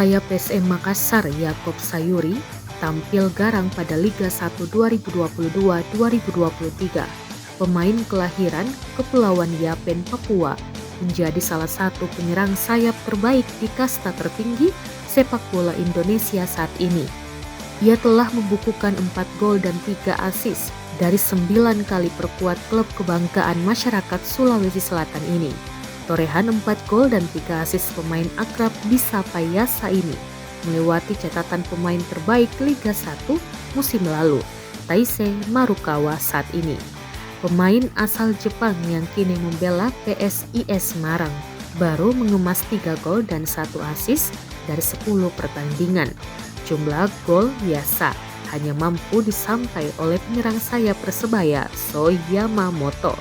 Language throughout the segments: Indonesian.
sayap PSM Makassar Yakob Sayuri tampil garang pada Liga 1 2022-2023. Pemain kelahiran Kepulauan Yapen, Papua, menjadi salah satu penyerang sayap terbaik di kasta tertinggi sepak bola Indonesia saat ini. Ia telah membukukan 4 gol dan 3 assist dari 9 kali perkuat klub kebanggaan masyarakat Sulawesi Selatan ini. Torehan 4 gol dan 3 assist pemain akrab disapa Yasa ini melewati catatan pemain terbaik Liga 1 musim lalu, Taisei Marukawa saat ini. Pemain asal Jepang yang kini membela PSIS Semarang baru mengemas 3 gol dan 1 assist dari 10 pertandingan. Jumlah gol Yasa hanya mampu disampai oleh penyerang sayap Persebaya So Yamamoto.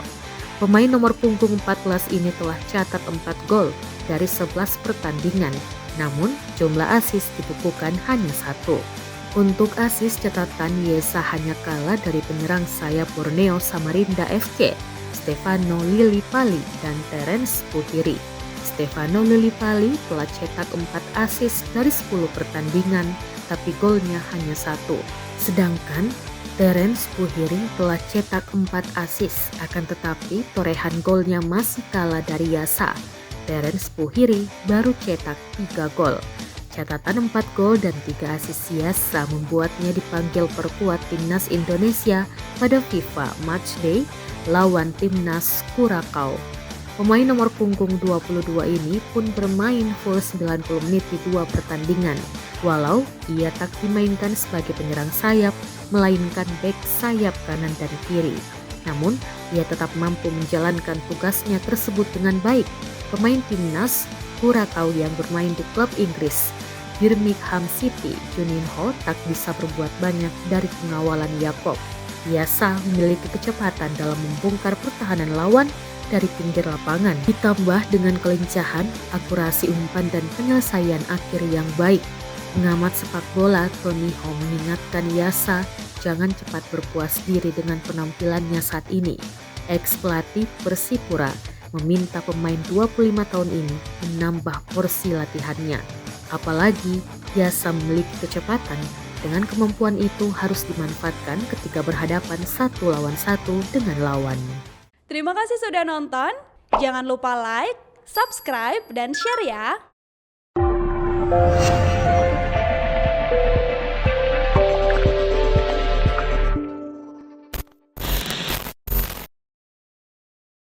Pemain nomor punggung 14 ini telah catat 4 gol dari 11 pertandingan, namun jumlah assist dibukukan hanya 1. Untuk assist catatan Yesa hanya kalah dari penyerang sayap Borneo Samarinda FC, Stefano Lillipali dan Terence Puhiri. Stefano Lillipali telah cetak 4 assist dari 10 pertandingan, tapi golnya hanya 1. Sedangkan Terence Puhiri telah cetak 4 assist, akan tetapi torehan golnya masih kalah dari Yasa. Terence Puhiri baru cetak 3 gol. Catatan 4 gol dan 3 assist Yasa membuatnya dipanggil perkuat timnas Indonesia pada FIFA Matchday lawan timnas Curaçao. Pemain nomor punggung 22 ini pun bermain full 90 menit di 2 pertandingan, walau ia tak dimainkan sebagai penyerang sayap, melainkan bek sayap kanan dan kiri. Namun, ia tetap mampu menjalankan tugasnya tersebut dengan baik. Pemain timnas Curaçao yang bermain di klub Inggris Birmingham City, Juninho, tak bisa berbuat banyak dari pengawalan Yakob. Yasa memiliki kecepatan dalam membongkar pertahanan lawan dari pinggir lapangan, ditambah dengan kelincahan, akurasi umpan dan penyelesaian akhir yang baik. Pengamat sepak bola Tony Ho mengingatkan Yasa jangan cepat berpuas diri dengan penampilannya saat ini. Ex-pelatih Persipura meminta pemain 25 tahun ini menambah porsi latihannya. Apalagi Yasa memiliki kecepatan, dengan kemampuan itu harus dimanfaatkan ketika berhadapan 1 lawan 1 dengan lawan. Terima kasih sudah nonton, jangan lupa like, subscribe, dan share ya!